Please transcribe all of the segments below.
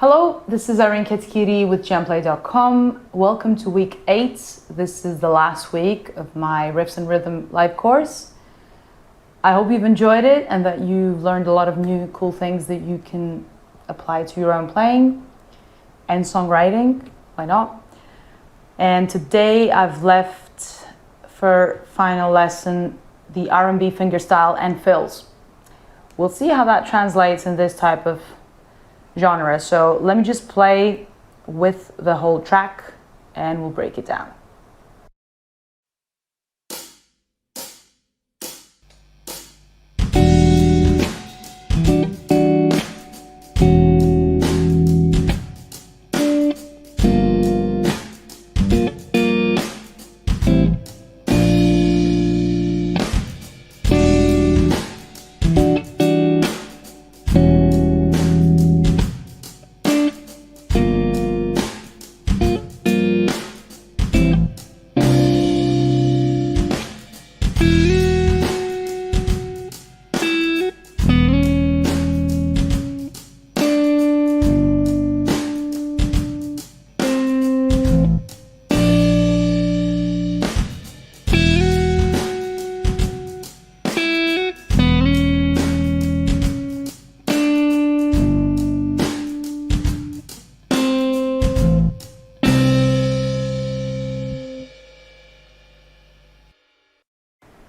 Hello, this is Irene Kitskiri with jamplay.com. Welcome to week 8. This is the last week of my Riffs and Rhythm live course. I hope you've enjoyed it and that you've learned a lot of new cool things that you can apply to your own playing and songwriting. Why not? And today I've left for final lesson the R&B fingerstyle and fills. We'll see how that translates in this type of genre. So let me just play with the whole track and we'll break it down.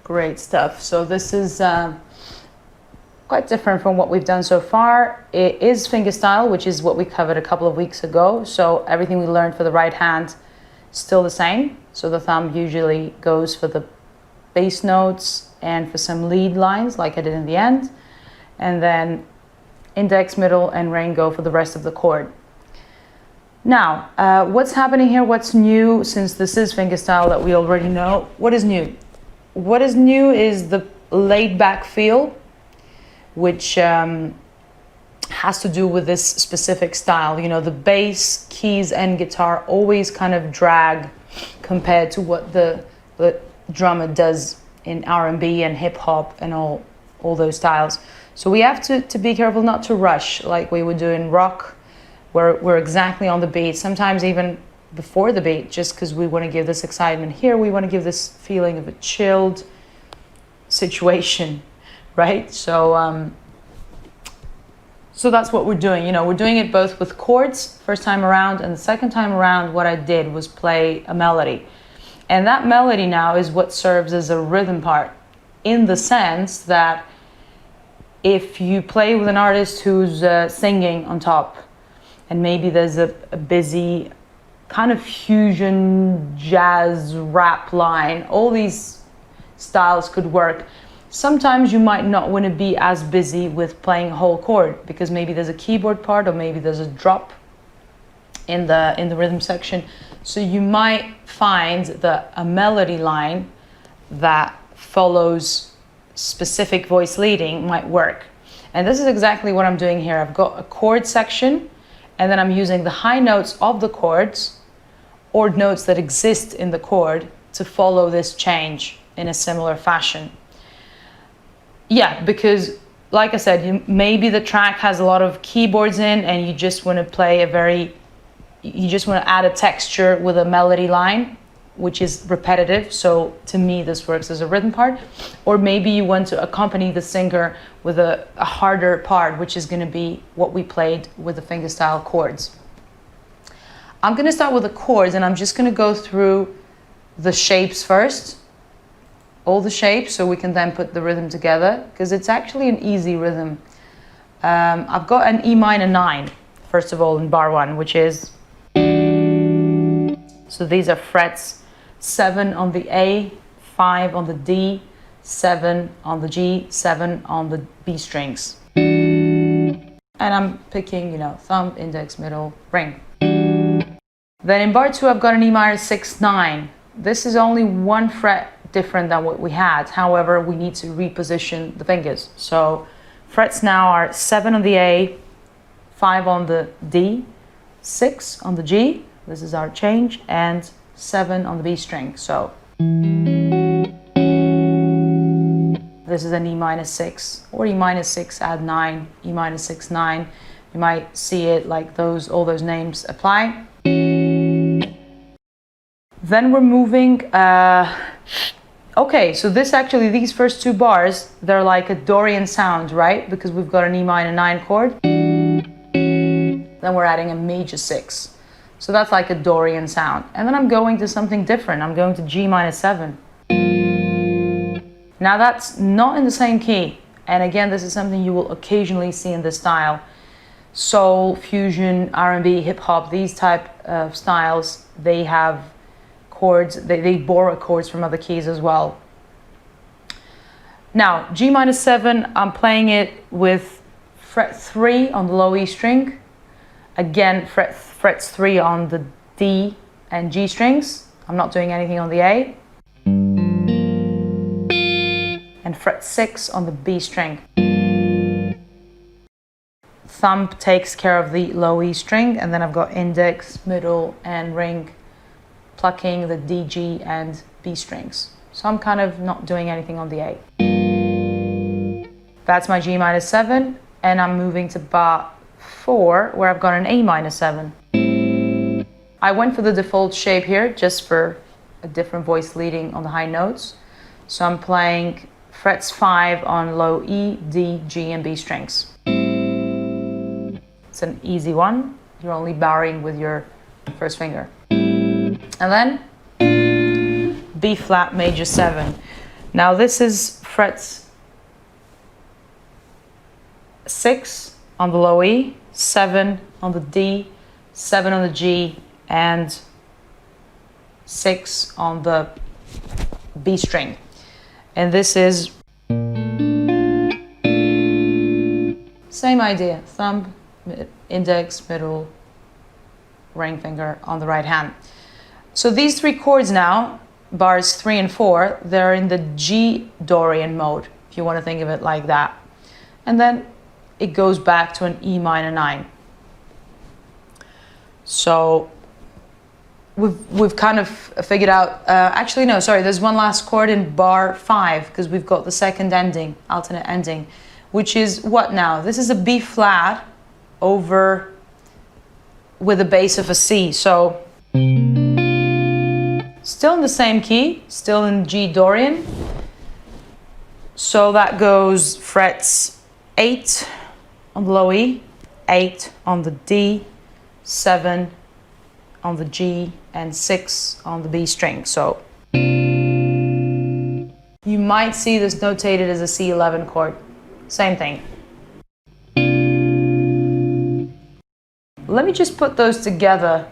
Great stuff. So this is quite different from what we've done so far. It is fingerstyle, which is what we covered a couple of weeks ago. So everything we learned for the right hand is still the same. So the thumb usually goes for the bass notes and for some lead lines like I did in the end. And then index, middle, and ring go for the rest of the chord. Now, what's happening here? What's new since this is fingerstyle that we already know? What is new? What is new is the laid back feel, which has to do with this specific style. You know, the bass, keys, and guitar always kind of drag compared to what the drummer does in R&B and hip hop and all those styles. So we have to be careful not to rush like we would do in rock, where we're exactly on the beat, sometimes even before the beat, just because we want to give this excitement. Here we want to give this feeling of a chilled situation, right? So so that's what we're doing. You know, we're doing it both with chords first time around, and the second time around what I did was play a melody, and that melody now is what serves as a rhythm part, in the sense that if you play with an artist who's singing on top, and maybe there's a busy kind of fusion, jazz, rap line, all these styles could work. Sometimes you might not want to be as busy with playing a whole chord because maybe there's a keyboard part or maybe there's a drop in the rhythm section. So you might find that a melody line that follows specific voice leading might work. And this is exactly what I'm doing here. I've got a chord section and then I'm using the high notes of the chords or notes that exist in the chord to follow this change in a similar fashion. Yeah, because like I said, maybe the track has a lot of keyboards in and you just want to play you just want to add a texture with a melody line, which is repetitive. So to me, this works as a rhythm part. Or maybe you want to accompany the singer with a harder part, which is going to be what we played with the fingerstyle chords. I'm going to start with the chords and I'm just going to go through the shapes first, all the shapes, so we can then put the rhythm together, because it's actually an easy rhythm. I've got an E minor 9, first of all, in bar 1, which is, so these are frets, 7 on the A, 5 on the D, 7 on the G, 7 on the B strings. And I'm picking, you know, thumb, index, middle, ring. Then in bar 2, I've got an E minor 6, 9. This is only 1 fret different than what we had. However, we need to reposition the fingers. So frets now are 7 on the A, 5 on the D, 6 on the G, this is our change, and 7 on the B string. So this is an E minor 6, or E minor 6 add 9, E minor 6, 9. You might see it like those, all those names apply. Then we're moving, okay, so this actually, these first two bars, they're like a Dorian sound, right? Because we've got an E minor 9 chord. Then we're adding a major 6. So that's like a Dorian sound. And then I'm going to something different. I'm going to G minor 7. Now that's not in the same key. And again, this is something you will occasionally see in this style. Soul, fusion, R&B, hip hop, these type of styles, they have chords, they borrow chords from other keys as well. Now, G minor 7, I'm playing it with fret 3 on the low E string. Again, frets 3 on the D and G strings. I'm not doing anything on the A. And fret 6 on the B string. Thumb takes care of the low E string, and then I've got index, middle, and ring plucking the D, G, and B strings. So I'm kind of not doing anything on the A. That's my G minor 7, and I'm moving to bar 4, where I've got an A minor 7. I went for the default shape here, just for a different voice leading on the high notes. So I'm playing frets 5 on low E, D, G, and B strings. It's an easy one. You're only barring with your first finger. And then B flat major 7. Now this is frets 6 on the low E, 7 on the D, 7 on the G, and 6 on the B string. And this is same idea, thumb, index, middle, ring finger on the right hand. So these three chords now, bars 3 and 4, they're in the G Dorian mode, if you want to think of it like that. And then it goes back to an E minor 9. So we've kind of figured out, actually no, sorry, there's one last chord in bar 5, because we've got the second ending, alternate ending, which is what now? This is a B flat over with a bass of a C. So still in the same key, still in G Dorian. So that goes frets 8 on the low E, 8 on the D, 7 on the G, and 6 on the B string. So you might see this notated as a C11 chord. Same thing. Let me just put those together.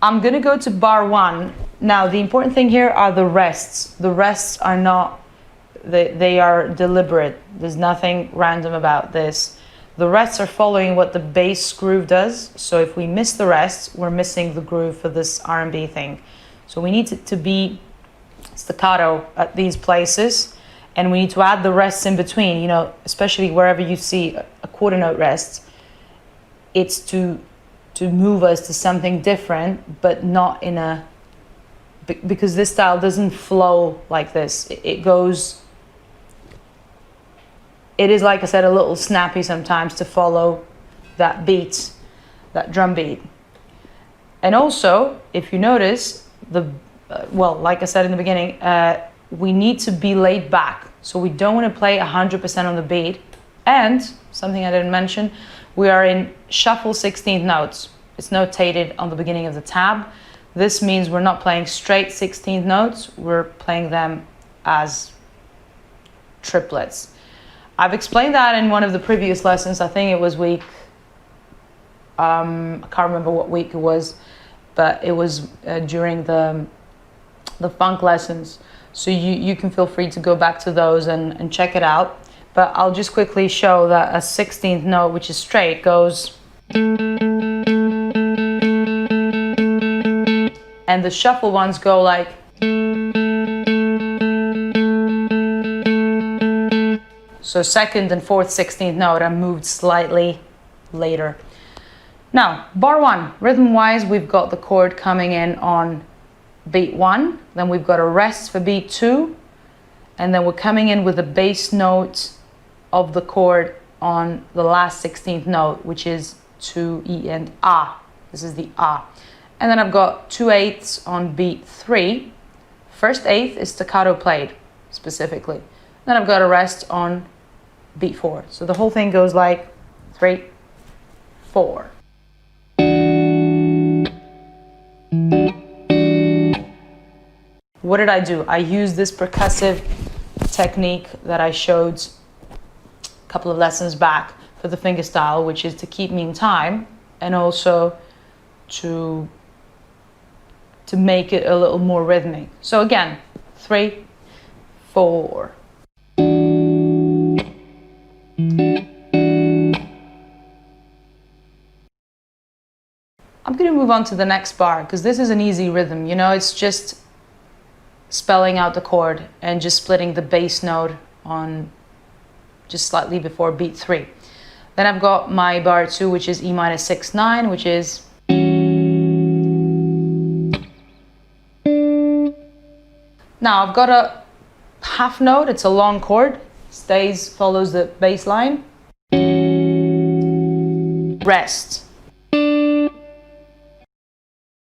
I'm gonna go to bar 1. Now the important thing here are the rests. The rests are not, they are deliberate. There's nothing random about this. The rests are following what the bass groove does. So if we miss the rests, we're missing the groove for this R&B thing. So we need it to be staccato at these places, and we need to add the rests in between, you know, especially wherever you see a quarter note rest. It's to move us to something different, but not in a, because this style doesn't flow like this. It goes, it is, like I said, a little snappy sometimes to follow that beat, that drum beat. And also, if you notice, well, like I said in the beginning, we need to be laid back. So we don't want to play 100% on the beat. And something I didn't mention, we are in shuffle 16th notes. It's notated on the beginning of the tab. This means we're not playing straight 16th notes, we're playing them as triplets. I've explained that in one of the previous lessons. I think it was week, I can't remember what week it was, but it was during the funk lessons. So you can feel free to go back to those and check it out. But I'll just quickly show that a 16th note, which is straight, goes, and the shuffle ones go like, so second and fourth 16th note are moved slightly later. Now, bar 1, rhythm-wise, we've got the chord coming in on beat 1, then we've got a rest for beat 2, and then we're coming in with the bass note of the chord on the last 16th note, which is 2E and A. This is the A. And then I've got 2/8 on beat 3. First eighth is staccato played, specifically. Then I've got a rest on beat 4. So the whole thing goes like 3, 4. What did I do? I used this percussive technique that I showed a couple of lessons back for the fingerstyle, which is to keep me in time and also to make it a little more rhythmic. So again, 3, 4. I'm going to move on to the next bar because this is an easy rhythm. You know, it's just spelling out the chord and just splitting the bass note on just slightly before beat 3. Then I've got my bar 2, which is E minor 6, 9, which is now I've got a half note. It's a long chord, follows the bass line. Rest.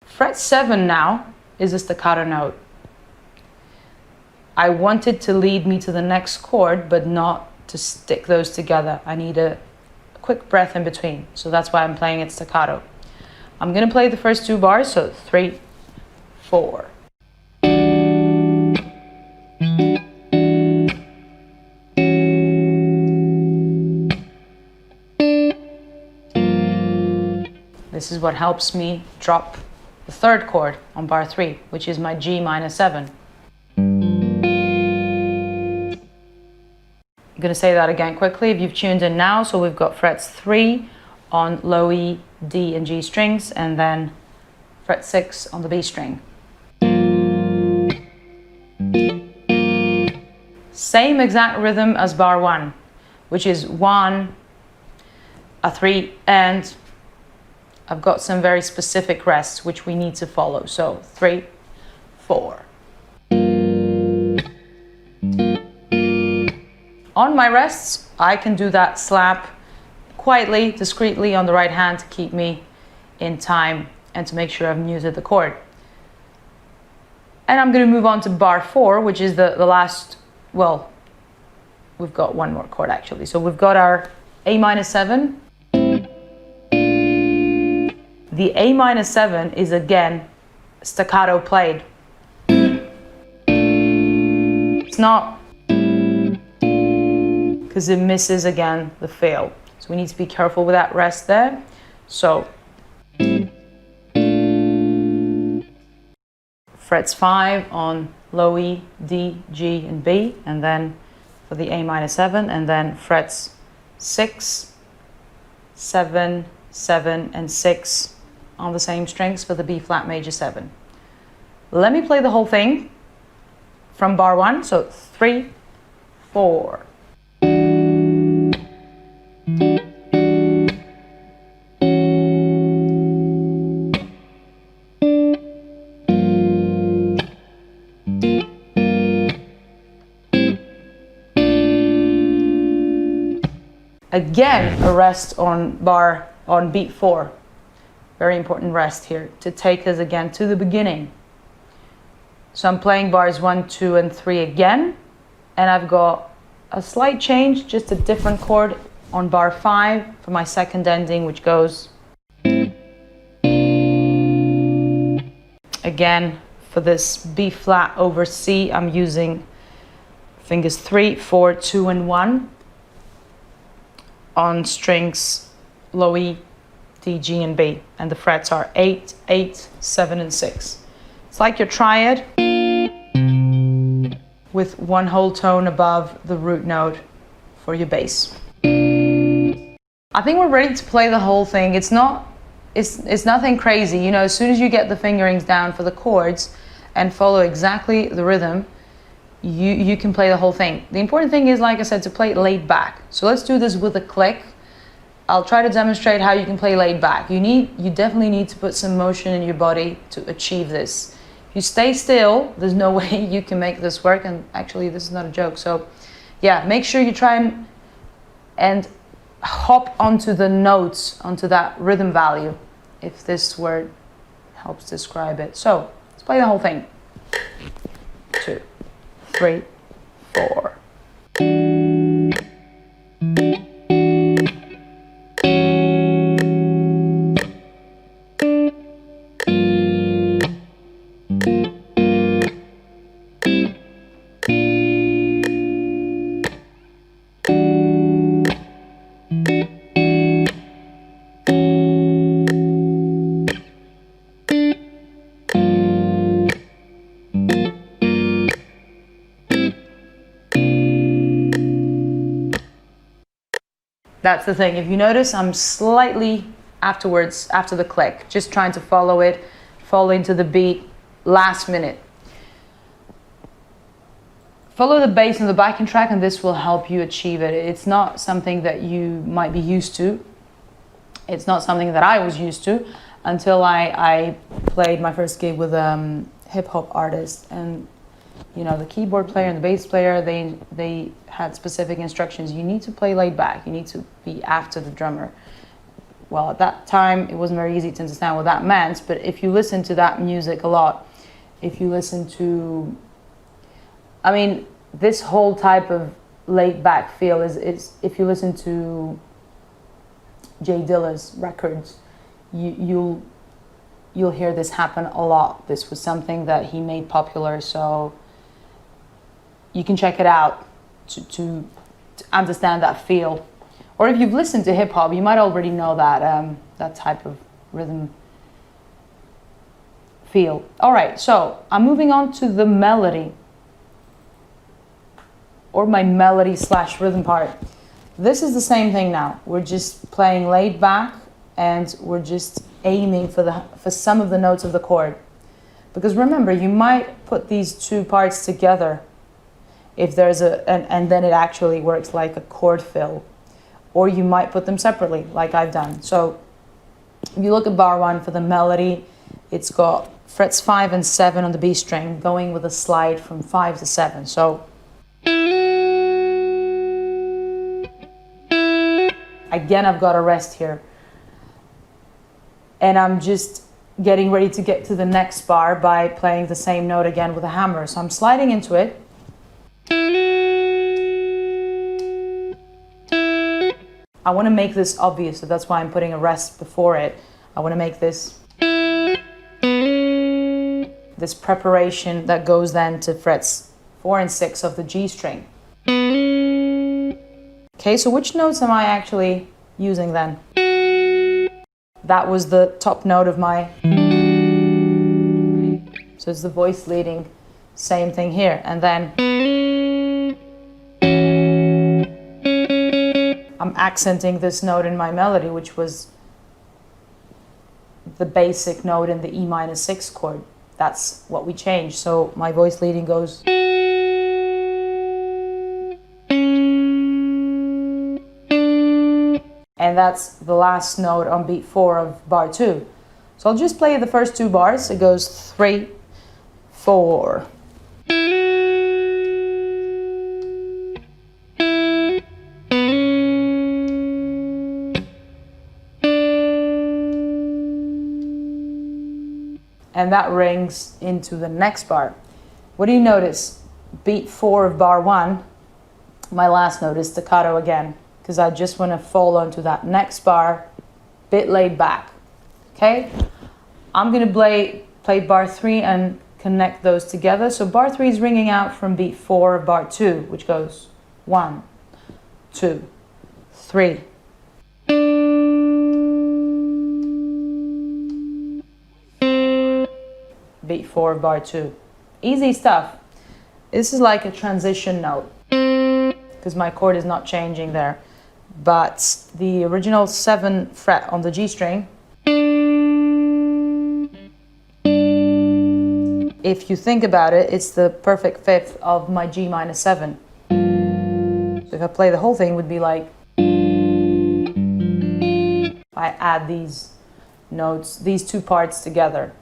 Fret 7 now is a staccato note. I wanted to lead me to the next chord, but not to stick those together. I need a quick breath in between, so that's why I'm playing it staccato. I'm gonna play the first 2 bars, so 3, 4. This is what helps me drop the third chord on bar 3, which is my G minor 7. I'm going to say that again quickly if you've tuned in now. So we've got frets 3 on low E, D and G strings, and then fret 6 on the B string. Same exact rhythm as bar 1, which is 1, a 3, and I've got some very specific rests which we need to follow. So 3, 4. On my rests, I can do that slap quietly, discreetly on the right hand to keep me in time and to make sure I've muted the chord. And I'm going to move on to bar 4, which is the last, well, we've got one more chord actually. So we've got our A minor 7. The A minor 7 is again staccato played. It's not, because it misses again the fail. So we need to be careful with that rest there. So frets 5 on low E, D, G and B, and then for the A minor 7, and then frets 6, 7, 7 and 6 on the same strings for the B flat major 7. Let me play the whole thing from bar 1, so 3, 4. Again, a rest on beat 4. Very important rest here to take us again to the beginning. So I'm playing bars 1, 2 and 3 again, and I've got a slight change, just a different chord on bar 5 for my second ending, which goes again for this B flat over C. I'm using fingers 3, 4, 2 and 1 on strings low E, D, G and B, and the frets are 8, 8, 7 and 6. It's like your triad with one whole tone above the root note for your bass. I think we're ready to play the whole thing. It's nothing crazy, you know. As soon as you get the fingerings down for the chords and follow exactly the rhythm, you can play the whole thing. The important thing is, like I said, to play it laid back. So let's do this with a click. I'll try to demonstrate how you can play laid back. You definitely need to put some motion in your body to achieve this. If you stay still, there's no way you can make this work, and actually this is not a joke. So yeah, make sure you try and hop onto the notes, onto that rhythm value, if this word helps describe it. So let's play the whole thing. 2, 3, 4. That's the thing. If you notice, I'm slightly afterwards, after the click, just trying to follow it, fall into the beat, last minute. Follow the bass on the backing track and this will help you achieve it. It's not something that you might be used to. It's not something that I was used to until I played my first gig with a hip-hop artist. And you know, the keyboard player and the bass player, they had specific instructions. You need to play laid back. You need to be after the drummer. Well, at that time, it wasn't very easy to understand what that meant, but if you listen to that music a lot, if you listen to, I mean, this whole type of laid back feel is if you listen to Jay Dilla's records, you'll hear this happen a lot. This was something that he made popular, so you can check it out to understand that feel. Or if you've listened to hip hop, you might already know that that type of rhythm feel. All right, so I'm moving on to the melody, or my melody / rhythm part. This is the same thing now. We're just playing laid back and we're just aiming for some of the notes of the chord. Because remember, you might put these two parts together if there's and then it actually works like a chord fill. Or you might put them separately, like I've done. So if you look at bar 1 for the melody, it's got frets 5 and 7 on the B string, going with a slide from 5 to 7. So again, I've got a rest here. And I'm just getting ready to get to the next bar by playing the same note again with a hammer. So I'm sliding into it. I want to make this obvious, so that's why I'm putting a rest before it. I want to make this preparation that goes then to frets 4 and 6 of the G string. Okay, so which notes am I actually using then? That was the top note of my... So it's the voice leading, same thing here. And then I'm accenting this note in my melody, which was the basic note in the E-6 chord. That's what we changed. So my voice leading goes... And that's the last note on beat 4 of bar 2. So I'll just play the first 2 bars. It goes 3, 4. And that rings into the next bar. What do you notice? Beat 4 of bar 1, my last note is staccato again, because I just want to fall onto that next bar, bit laid back. Okay? I'm going to play bar 3 and connect those together. So bar 3 is ringing out from beat 4 of bar 2, which goes 1, 2, 3. Beat 4 of bar 2. Easy stuff. This is like a transition note because my chord is not changing there. But the original 7th fret on the G string, if you think about it, it's the perfect 5th of my G-7. So if I play the whole thing, it would be like, I add these notes, these 2 parts together.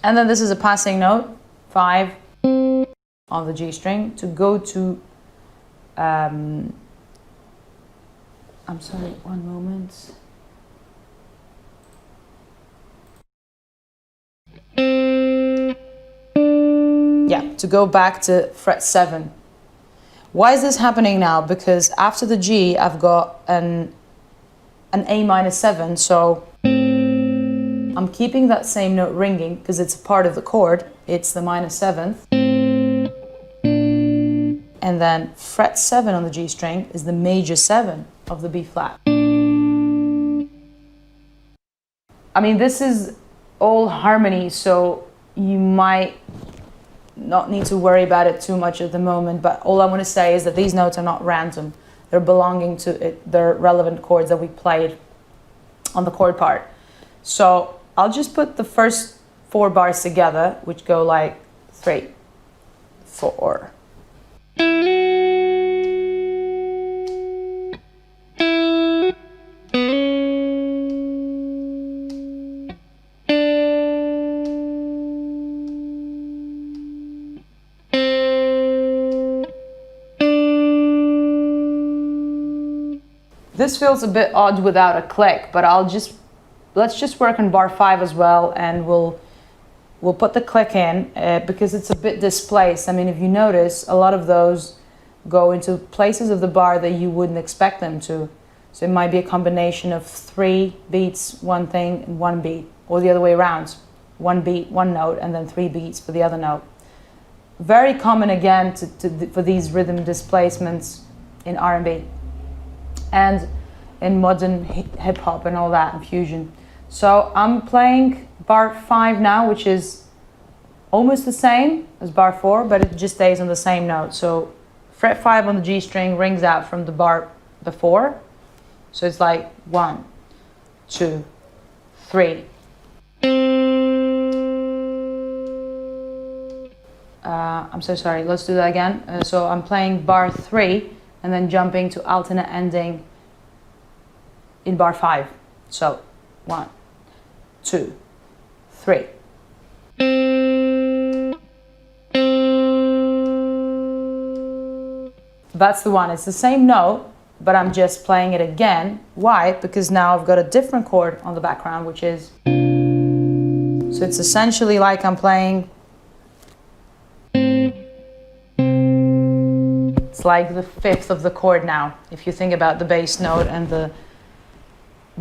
And then this is a passing note, 5 on the G string, to go to I'm sorry, one moment. Yeah, to go back to fret 7. Why is this happening now? Because after the G, I've got an A minor 7, so I'm keeping that same note ringing because it's a part of the chord. It's the minor 7th. And then fret 7 on the G string is the major 7 of the B flat. I mean, this is all harmony, so you might not need to worry about it too much at the moment, but all I want to say is that these notes are not random. They're belonging to it. They're relevant chords that we played on the chord part. So I'll just put the first 4 bars together, which go like 3, 4. This feels a bit odd without a click, but let's just work on bar 5 as well, and we'll put the click in because it's a bit displaced. I mean, if you notice, a lot of those go into places of the bar that you wouldn't expect them to. So it might be a combination of 3 beats, one thing, and 1 beat, or the other way around. 1 beat, 1 note, and then 3 beats for the other note. Very common again for these rhythm displacements in R&B. And in modern hip-hop and all that, and fusion. So I'm playing bar 5 now, which is almost the same as bar 4, but it just stays on the same note. So fret 5 on the G string rings out from the bar before. So it's like 1, 2, 3. I'm so sorry, let's do that again. So I'm playing bar 3 and then jumping to alternate ending in bar 5. So 1, 2, 3. That's the one. It's the same note, but I'm just playing it again. Why? Because now I've got a different chord on the background, which is... So it's essentially like I'm playing... It's like the 5th of the chord now, if you think about the bass note and the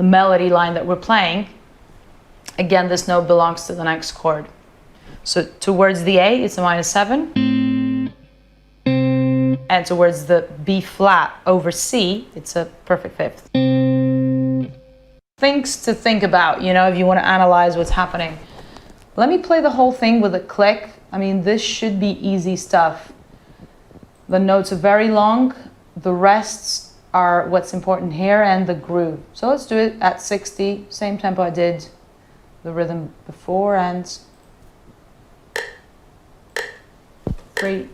melody line that we're playing. Again, this note belongs to the next chord. So towards the A, it's a minor 7. And towards the B flat over C, it's a perfect 5th. Things to think about, you know, if you want to analyze what's happening. Let me play the whole thing with a click. I mean, this should be easy stuff. The notes are very long. The rests are what's important here, and the groove. So let's do it at 60, same tempo I did the rhythm before, and 3,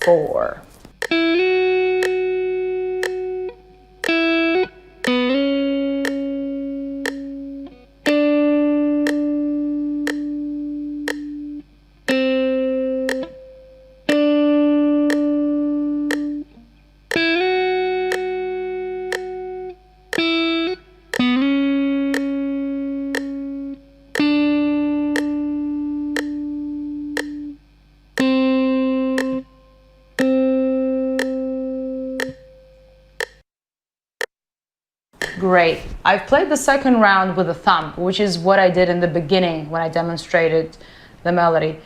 4. Great. I've played the second round with a thumb, which is what I did in the beginning when I demonstrated the melody.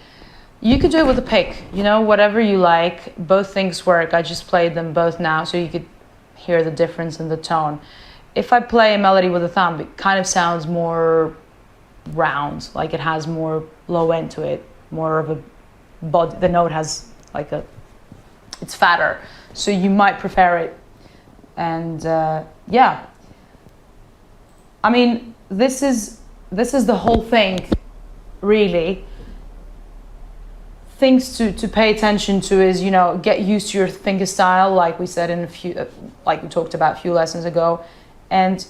You could do it with a pick, you know, whatever you like. Both things work. I just played them both now so you could hear the difference in the tone. If I play a melody with a thumb, it kind of sounds more round, like it has more low end to it, more of a body. The note has like it's fatter, so you might prefer it. And yeah. I mean, this is the whole thing, really. Things to pay attention to is, you know, get used to your finger style, like we said in a few, like we talked about a few lessons ago, and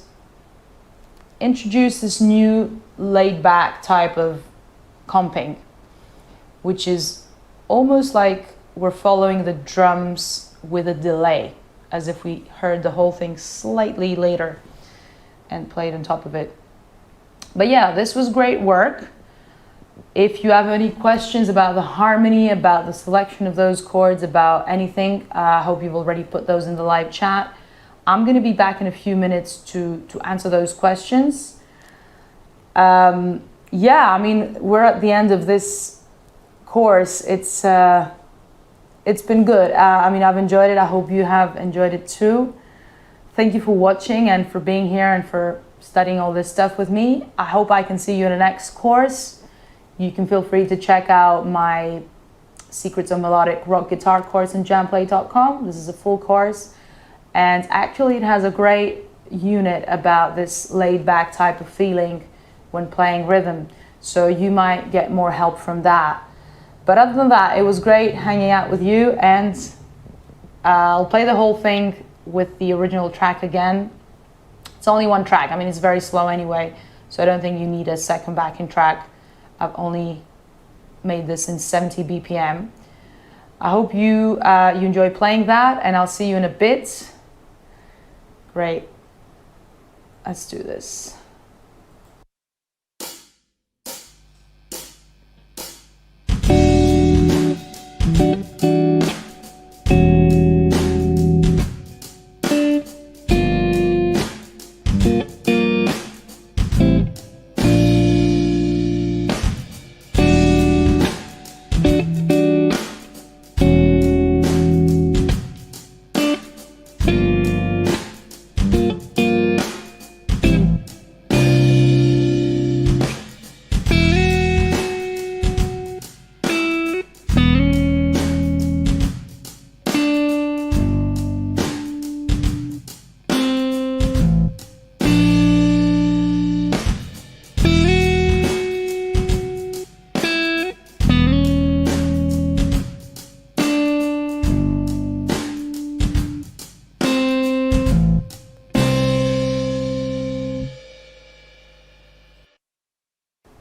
introduce this new laid-back type of comping, which is almost like we're following the drums with a delay. as if we heard the whole thing slightly later and played on top of it. But yeah, this was great work. If you have any questions about the harmony, about the selection of those chords, about anything, I hope you've already put those in the live chat. I'm going to be back in a few minutes to answer those questions. Yeah, I mean, we're at the end of this course. It's been good. I mean, I've enjoyed it. I hope you have enjoyed it too. Thank you for watching and for being here and for studying all this stuff with me. I hope I can see you in the next course. You can feel free to check out my Secrets of Melodic Rock Guitar course on jamplay.com. This is a full course. And actually it has a great unit about this laid back type of feeling when playing rhythm. So you might get more help from that. But other than that, it was great hanging out with you, and I'll play the whole thing with the original track again. It's only one track. I mean, it's very slow anyway, so I don't think you need a second backing track. I've only made this in 70 BPM. I hope you enjoy playing that, and I'll see you in a bit. Great. Let's do this.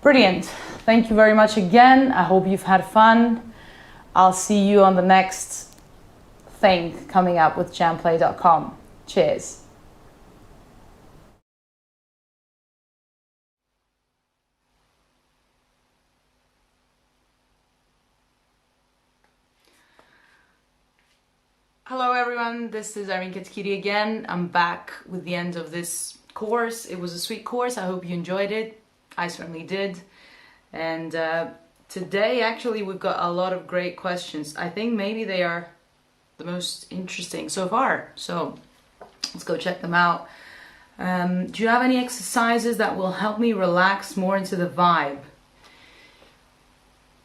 Brilliant. Thank you very much again. I hope you've had fun. I'll see you on the next thing coming up with jamplay.com. Cheers. Hello everyone, this is Irene Katkiri again. I'm back with the end of this course. It was a sweet course. I hope you enjoyed it. I certainly did. And today actually we've got a lot of great questions. I think maybe they are the most interesting so far. So let's go check them out. Do you have any exercises that will help me relax more into the vibe?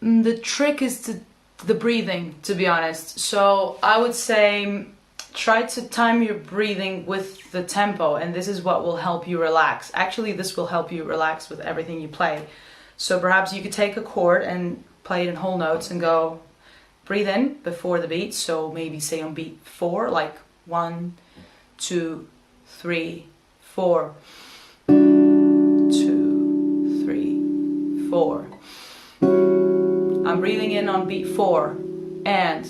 The trick is the breathing, to be honest. So I would say try to time your breathing with the tempo, and this is what will help you relax. Actually, this will help you relax with everything you play. So perhaps you could take a chord and play it in whole notes and go breathe in before the beat. So maybe say on beat 4, like 1, 2, 3, 4. 2, 3, 4. I'm breathing in on beat 4 and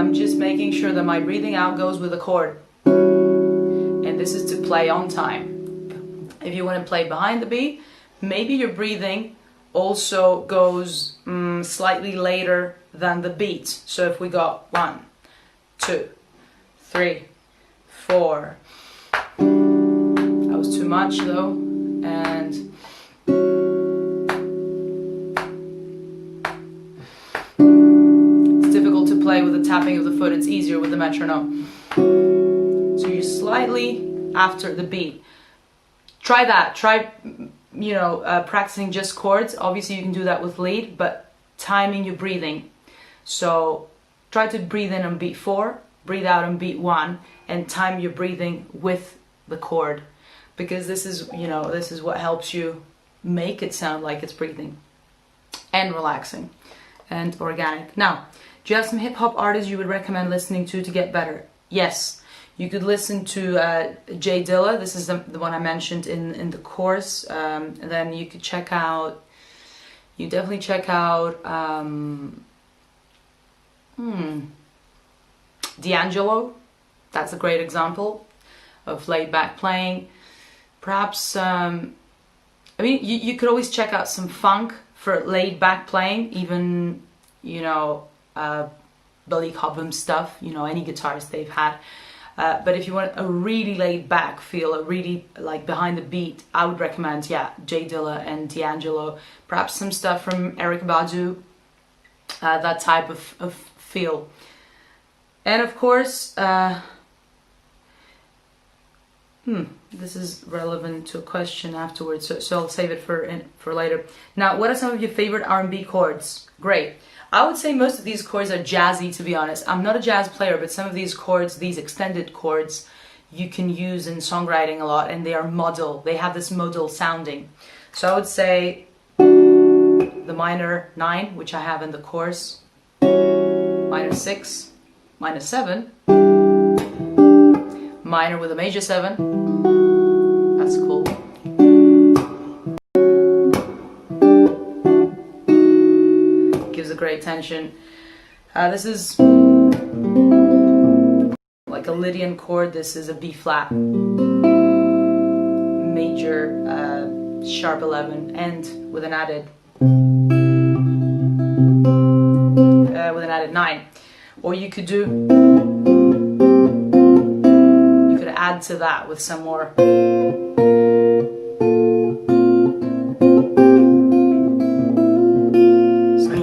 I'm just making sure that my breathing out goes with the chord. And this is to play on time. If you want to play behind the beat, maybe your breathing also goes slightly later than the beat. So if we got 1, 2, 3, 4. That was too much though. And play with the tapping of the foot. It's easier with the metronome. So you're slightly after the beat. Try that. Try, practicing just chords. Obviously you can do that with lead, but timing your breathing. So try to breathe in on beat 4, breathe out on beat 1, and time your breathing with the chord, because this is what helps you make it sound like it's breathing and relaxing and organic. Now, do you have some hip-hop artists you would recommend listening to get better? Yes, you could listen to Jay Dilla. This is the one I mentioned in the course. And then you could definitely check out D'Angelo, that's a great example of laid back playing. Perhaps, I mean, you could always check out some funk for laid back playing, even, you know, Billy Cobham stuff, you know, any guitars they've had. But if you want a really laid back feel, a really like behind the beat, I would recommend, yeah, Jay Dilla and D'Angelo. Perhaps some stuff from Erykah Badu, that type of feel. And of course, this is relevant to a question afterwards, so I'll save it for later. Now, what are some of your favorite R&B chords? Great. I would say most of these chords are jazzy, to be honest. I'm not a jazz player, but some of these chords, these extended chords, you can use in songwriting a lot, and they are modal. They have this modal sounding. So I would say the minor 9, which I have in the chorus, minor 6, minor 7, minor with a major 7. That's cool. Gives a great tension. This is like a Lydian chord. This is a B flat major sharp 11, and with an added 9. Or you could add to that with some more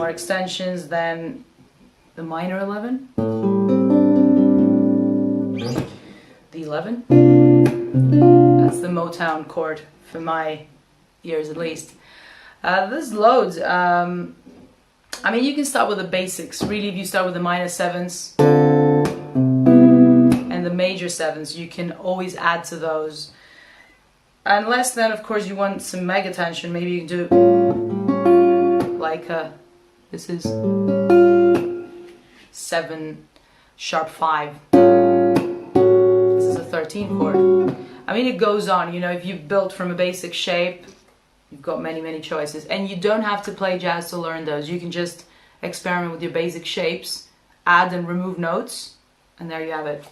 extensions than the minor 11, the 11. That's the Motown chord for my ears, at least. There's loads. I mean, you can start with the basics. Really, if you start with the minor 7s and the major 7s, you can always add to those. Unless then, of course, you want some mega tension. Maybe you can do like this is 7 sharp 5. This is a 13 chord. I mean, it goes on. You know, if you've built from a basic shape, you've got many choices, and you don't have to play jazz to learn those. You can just experiment with your basic shapes, add and remove notes, and there you have it.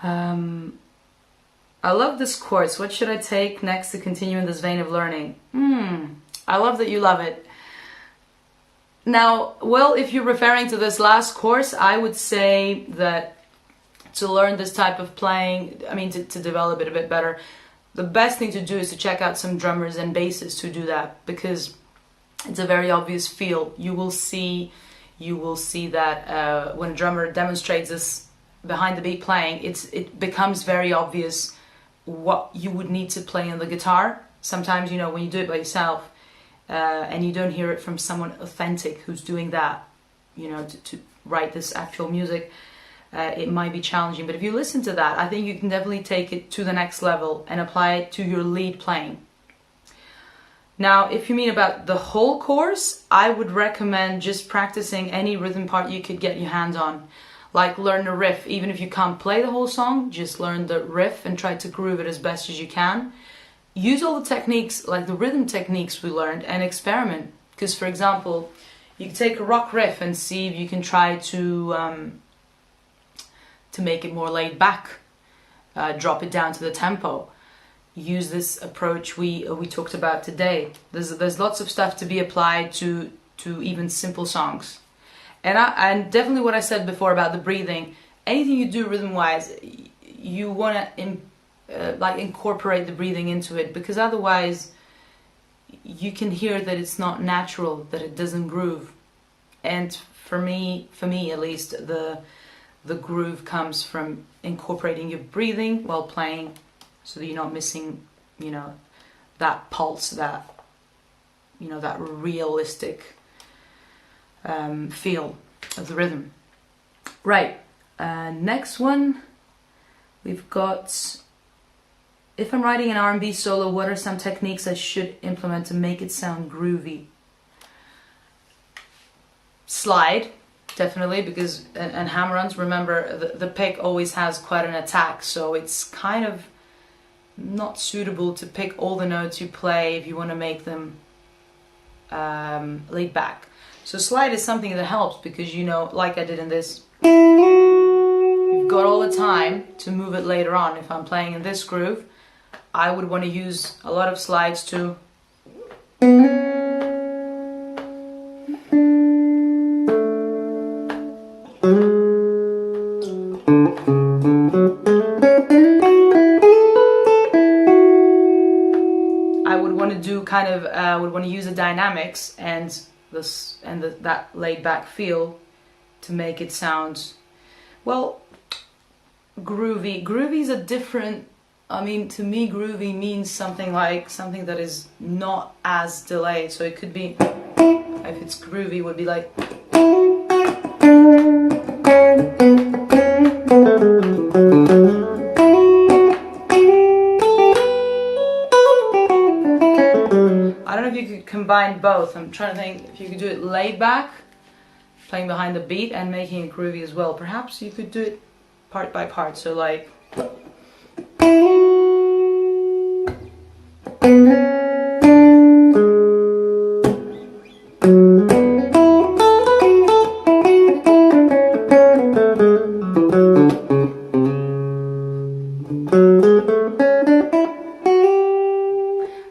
I love this chorus. What should I take next to continue in this vein of learning? I love that you love it. Now, well, if you're referring to this last course, I would say that to learn this type of playing, I mean, to develop it a bit better, the best thing to do is to check out some drummers and bassists who do that, because it's a very obvious feel. You will see that when a drummer demonstrates this behind the beat playing, it becomes very obvious what you would need to play on the guitar. Sometimes, you know, when you do it by yourself, and you don't hear it from someone authentic who's doing that, you know, to write this actual music, it might be challenging. But if you listen to that, I think you can definitely take it to the next level and apply it to your lead playing. Now, if you mean about the whole course, I would recommend just practicing any rhythm part you could get your hands on. Like learn a riff. Even if you can't play the whole song, just learn the riff and try to groove it as best as you can. Use all the techniques, like the rhythm techniques we learned, and experiment. Because, for example, you can take a rock riff and see if you can try to make it more laid back. Drop it down to the tempo. Use this approach we talked about today. There's lots of stuff to be applied to even simple songs. And definitely what I said before about the breathing. Anything you do rhythm-wise, you want to like incorporate the breathing into it, because otherwise you can hear that it's not natural, that it doesn't groove. And for me at least, the groove comes from incorporating your breathing while playing, so that you're not missing, you know, that pulse, that, you know, that realistic feel of the rhythm. Right, next one we've got: if I'm writing an R&B solo, what are some techniques I should implement to make it sound groovy? Slide, definitely, because and hammer-ons, remember the pick always has quite an attack, so it's kind of not suitable to pick all the notes you play if you want to make them laid back. So slide is something that helps, because, you know, like I did in this, got all the time to move it later on. If I'm playing in this groove, I would want to use a lot of slides to would want to use the dynamics and that laid back feel to make it sound, well, groovy. Groovy is a different, I mean, to me groovy means something like something that is not as delayed. So it could be, if it's groovy, it would be like combine both. I'm trying to think if you could do it laid back, playing behind the beat and making it groovy as well. Perhaps you could do it part by part. So like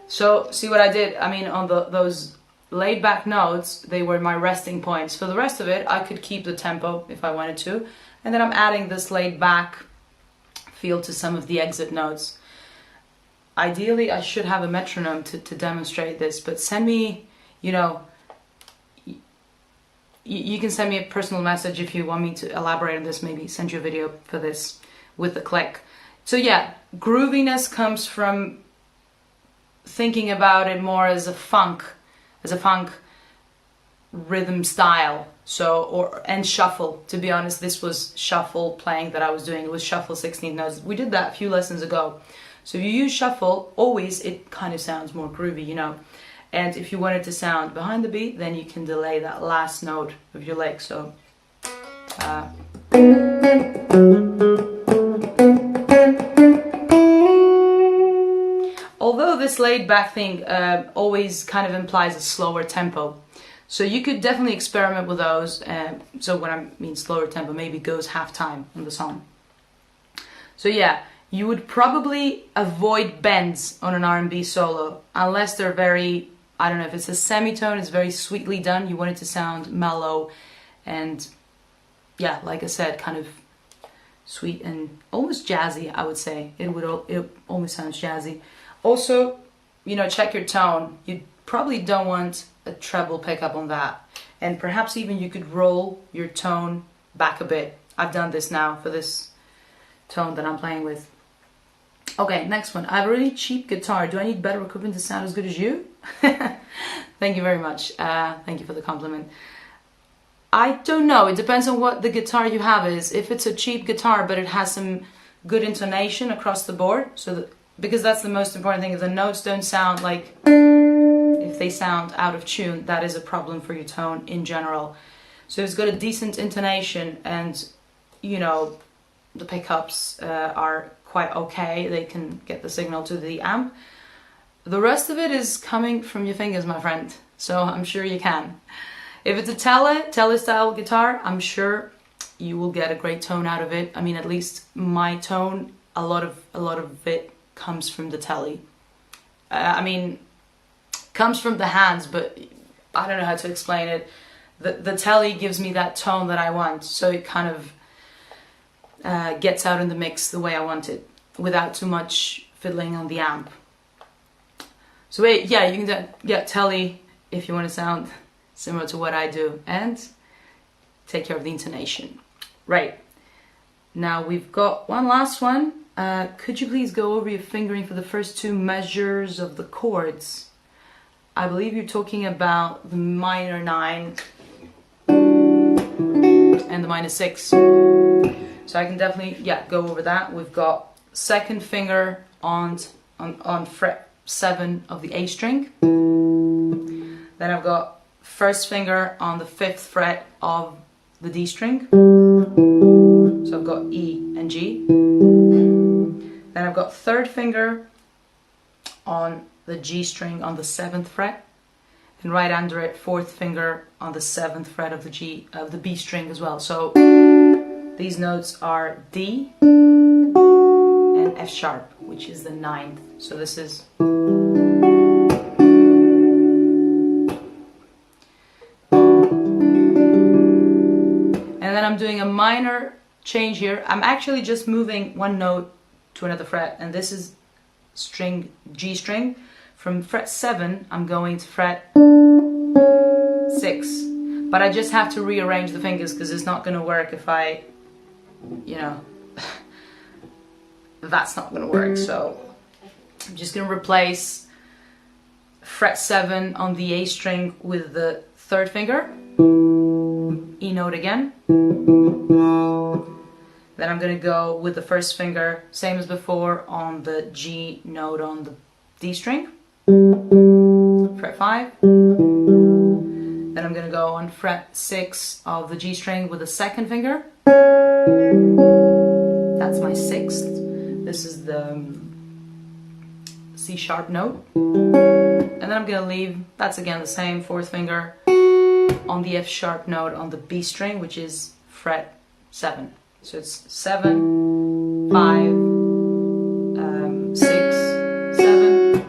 so see what I did? I mean, on those laid back notes, they were my resting points. For the rest of it, I could keep the tempo if I wanted to. And then I'm adding this laid back feel to some of the exit notes. Ideally, I should have a metronome to demonstrate this, but send me, you know, you can send me a personal message if you want me to elaborate on this, maybe send you a video for this with the click. So yeah, grooviness comes from thinking about it more as a funk rhythm style. So, and shuffle. To be honest, this was shuffle playing that I was doing. It was shuffle 16th notes. We did that a few lessons ago. So if you use shuffle, always it kind of sounds more groovy, you know. And if you want it to sound behind the beat, then you can delay that last note of your leg. So although this laid back thing always kind of implies a slower tempo, so you could definitely experiment with those. So when I mean slower tempo, maybe goes half time on the song. So yeah, you would probably avoid bends on an R&B solo unless they're very, I don't know, if it's a semitone, it's very sweetly done, you want it to sound mellow and yeah, like I said, kind of sweet and almost jazzy, I would say. It almost sounds jazzy. Also, you know, check your tone. You probably don't want a treble pickup on that. And perhaps even you could roll your tone back a bit. I've done this now for this tone that I'm playing with. Okay, next one. I have a really cheap guitar. Do I need better equipment to sound as good as you? Thank you very much. Thank you for the compliment. I don't know. It depends on what the guitar you have is. If it's a cheap guitar, but it has some good intonation across the board, so that, because that's the most important thing. If the notes don't sound like, if they sound out of tune, that is a problem for your tone in general. So it's got a decent intonation and, you know, the pickups are quite okay. They can get the signal to the amp. The rest of it is coming from your fingers, my friend. So I'm sure you can. If it's a tele style guitar, I'm sure you will get a great tone out of it. I mean, at least my tone, a lot of it comes from the telly. I mean, comes from the hands, but I don't know how to explain it. The telly gives me that tone that I want, so it kind of gets out in the mix the way I want it, without too much fiddling on the amp. So yeah, you can get telly if you want to sound similar to what I do, and take care of the intonation. Right, now we've got one last one. Could you please go over your fingering for the first two measures of the chords? I believe you're talking about the minor 9 and the minor 6. So I can definitely, yeah, go over that. We've got second finger on fret 7 of the A string. Then I've got first finger on the 5th fret of the D string. So I've got E and G. Then I've got third finger on the G string on the 7th fret. And right under it, fourth finger on the 7th fret of the B string as well. So These notes are D and F sharp, which is the 9th. So this is. And then I'm doing a minor change here. I'm actually just moving one note to another fret, and this is string G string. From fret 7, I'm going to fret 6. But I just have to rearrange the fingers because it's not going to work if I, you know, that's not going to work. So I'm just going to replace fret 7 on the A string with the 3rd finger, E note again. Then I'm going to go with the 1st finger, same as before, on the G note on the D string, fret 5. Then I'm going to go on fret 6 of the G string with the 2nd finger. That's my 6th. This is the C sharp note. And then I'm going to leave, that's again the same, 4th finger on the F sharp note on the B string, which is fret 7. So it's 7, 5, 6, 7.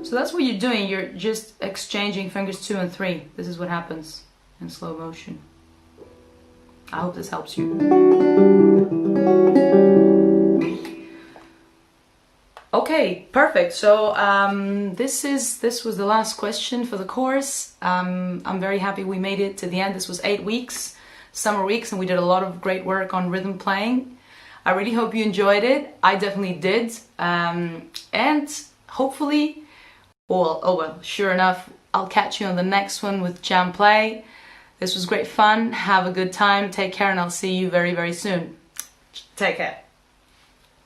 So that's what you're doing. You're just exchanging fingers 2 and 3. This is what happens in slow motion. I hope this helps you. Okay, perfect. So this was the last question for the course. I'm very happy we made it to the end. This was 8 weeks, summer weeks, and we did a lot of great work on rhythm playing. I really hope you enjoyed it. I definitely did. And hopefully, sure enough, I'll catch you on the next one with Jam Play. This was great fun. Have a good time. Take care, and I'll see you very, very soon. Take care.